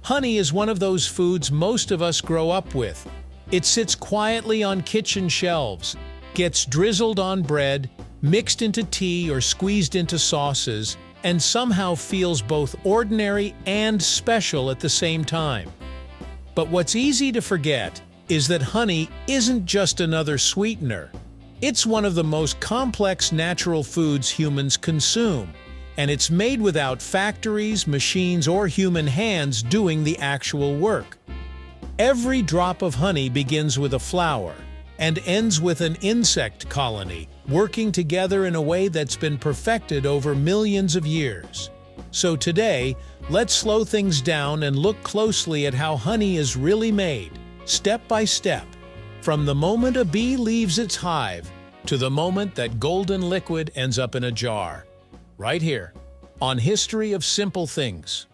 Honey is one of those foods most of us grow up with. It sits quietly on kitchen shelves, gets drizzled on bread, mixed into tea or squeezed into sauces, and somehow feels both ordinary and special at the same time. But what's easy to forget is that honey isn't just another sweetener. It's one of the most complex natural foods humans consume, and it's made without factories, machines, or human hands doing the actual work. Every drop of honey begins with a flower and ends with an insect colony, working together in a way that's been perfected over millions of years. So today, let's slow things down and look closely at how honey is really made, step by step, from the moment a bee leaves its hive to the moment that golden liquid ends up in a jar. Right here, on History of Simple Things.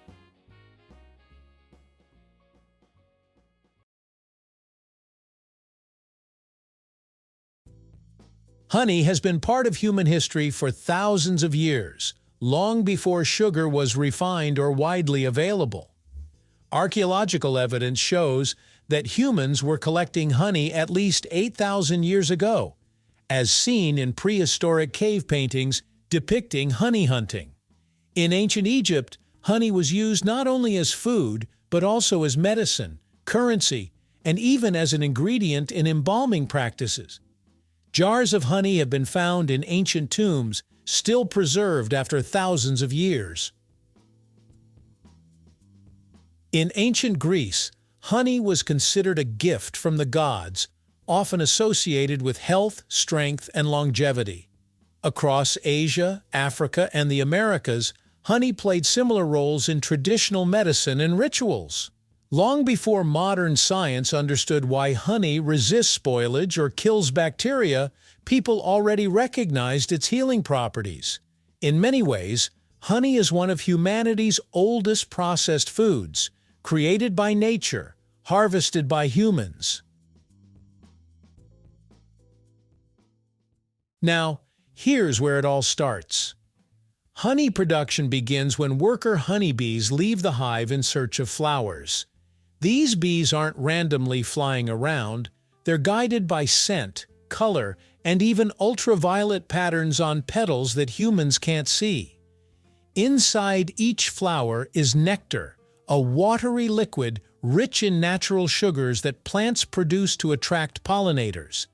Honey has been part of human history for thousands of years, long before sugar was refined or widely available. Archaeological evidence shows that humans were collecting honey at least 8,000 years ago, as seen in prehistoric cave paintings depicting honey hunting. In ancient Egypt, honey was used not only as food, but also as medicine, currency, and even as an ingredient in embalming practices. Jars of honey have been found in ancient tombs, still preserved after thousands of years. In ancient Greece, honey was considered a gift from the gods, often associated with health, strength, and longevity. Across Asia, Africa, and the Americas, honey played similar roles in traditional medicine and rituals. Long before modern science understood why honey resists spoilage or kills bacteria, people already recognized its healing properties. In many ways, honey is one of humanity's oldest processed foods, created by nature, harvested by humans. Now, here's where it all starts. Honey production begins when worker honeybees leave the hive in search of flowers. These bees aren't randomly flying around, they're guided by scent, color, and even ultraviolet patterns on petals that humans can't see. Inside each flower is nectar, a watery liquid rich in natural sugars that plants produce to attract pollinators.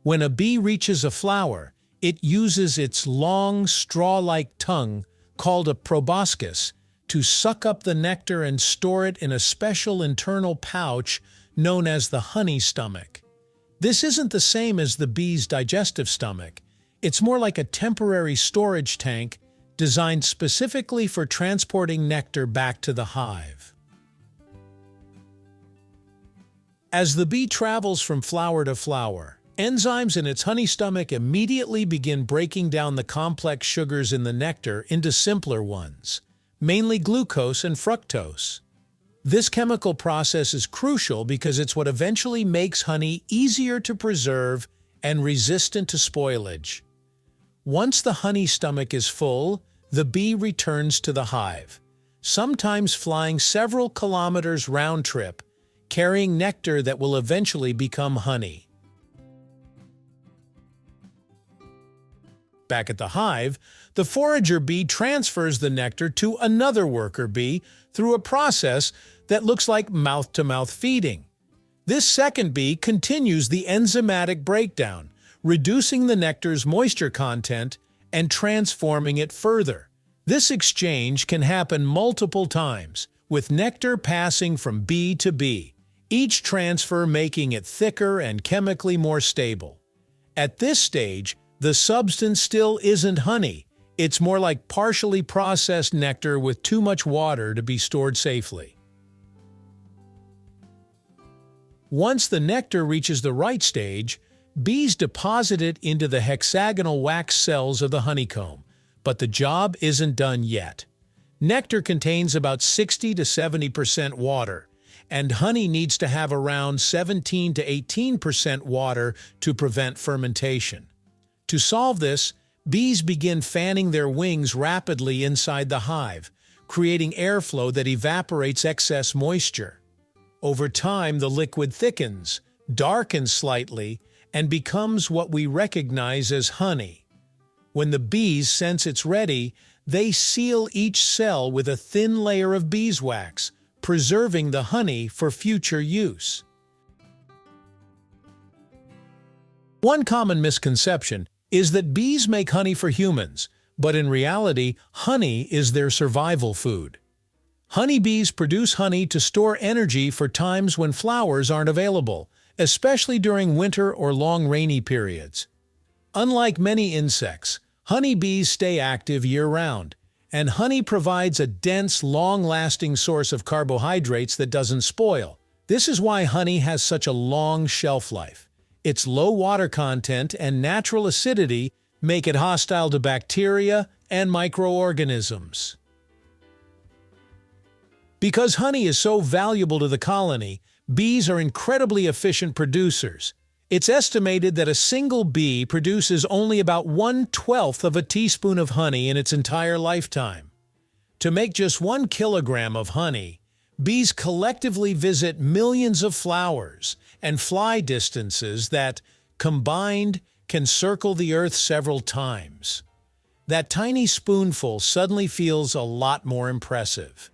When a bee reaches a flower, it uses its long, straw-like tongue, called a proboscis, to suck up the nectar and store it in a special internal pouch known as the honey stomach. This isn't the same as the bee's digestive stomach. It's more like a temporary storage tank designed specifically for transporting nectar back to the hive. As the bee travels from flower to flower, enzymes in its honey stomach immediately begin breaking down the complex sugars in the nectar into simpler ones, mainly glucose and fructose. This chemical process is crucial because it's what eventually makes honey easier to preserve and resistant to spoilage. Once the honey stomach is full, the bee returns to the hive, sometimes flying several kilometers round trip, carrying nectar that will eventually become honey. Back at the hive, the forager bee transfers the nectar to another worker bee through a process that looks like mouth-to-mouth feeding. This second bee continues the enzymatic breakdown, reducing the nectar's moisture content and transforming it further. This exchange can happen multiple times, with nectar passing from bee to bee, each transfer making it thicker and chemically more stable. At this stage, the substance still isn't honey. It's more like partially processed nectar with too much water to be stored safely. Once the nectar reaches the right stage, bees deposit it into the hexagonal wax cells of the honeycomb, but the job isn't done yet. Nectar contains about 60 to 70% water, and honey needs to have around 17 to 18% water to prevent fermentation. To solve this, bees begin fanning their wings rapidly inside the hive, creating airflow that evaporates excess moisture. Over time, the liquid thickens, darkens slightly, and becomes what we recognize as honey. When the bees sense it's ready, they seal each cell with a thin layer of beeswax, preserving the honey for future use. One common misconception is that bees make honey for humans, but in reality, honey is their survival food. Honeybees produce honey to store energy for times when flowers aren't available, especially during winter or long rainy periods. Unlike many insects, honeybees stay active year-round, and honey provides a dense, long-lasting source of carbohydrates that doesn't spoil. This is why honey has such a long shelf life. Its low water content and natural acidity make it hostile to bacteria and microorganisms. Because honey is so valuable to the colony, bees are incredibly efficient producers. It's estimated that a single bee produces only about 1/12 of a teaspoon of honey in its entire lifetime. To make just 1 kilogram of honey, bees collectively visit millions of flowers and fly distances that, combined, can circle the Earth several times. That tiny spoonful suddenly feels a lot more impressive.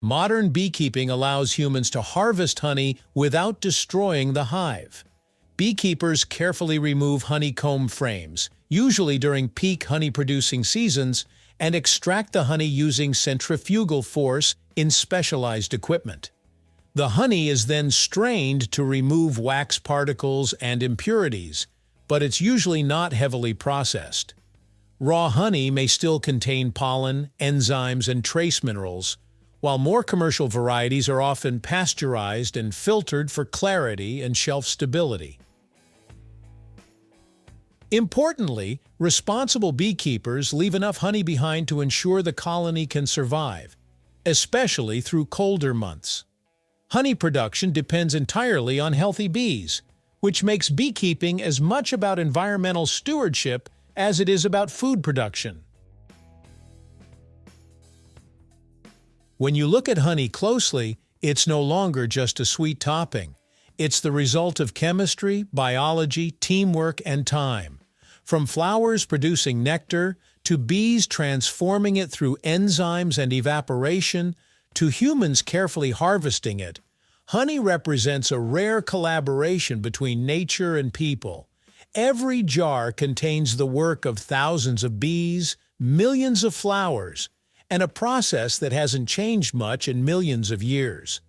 Modern beekeeping allows humans to harvest honey without destroying the hive. Beekeepers carefully remove honeycomb frames, usually during peak honey-producing seasons, and extract the honey using centrifugal force in specialized equipment. The honey is then strained to remove wax particles and impurities, but it's usually not heavily processed. Raw honey may still contain pollen, enzymes, and trace minerals, while more commercial varieties are often pasteurized and filtered for clarity and shelf stability. Importantly, responsible beekeepers leave enough honey behind to ensure the colony can survive, especially through colder months. Honey production depends entirely on healthy bees, which makes beekeeping as much about environmental stewardship as it is about food production. When you look at honey closely, it's no longer just a sweet topping. It's the result of chemistry, biology, teamwork, and time. From flowers producing nectar, to bees transforming it through enzymes and evaporation, to humans carefully harvesting it, honey represents a rare collaboration between nature and people. Every jar contains the work of thousands of bees, millions of flowers, and a process that hasn't changed much in millions of years.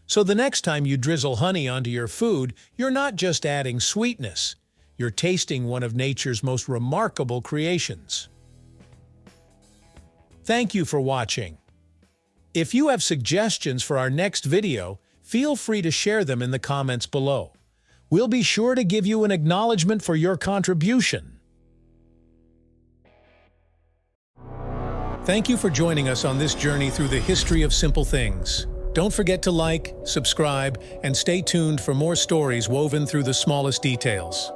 So the next time you drizzle honey onto your food, you're not just adding sweetness, you're tasting one of nature's most remarkable creations. Thank you for watching. If you have suggestions for our next video, feel free to share them in the comments below. We'll be sure to give you an acknowledgement for your contribution. Thank you for joining us on this journey through the history of simple things. Don't forget to like, subscribe, and stay tuned for more stories woven through the smallest details.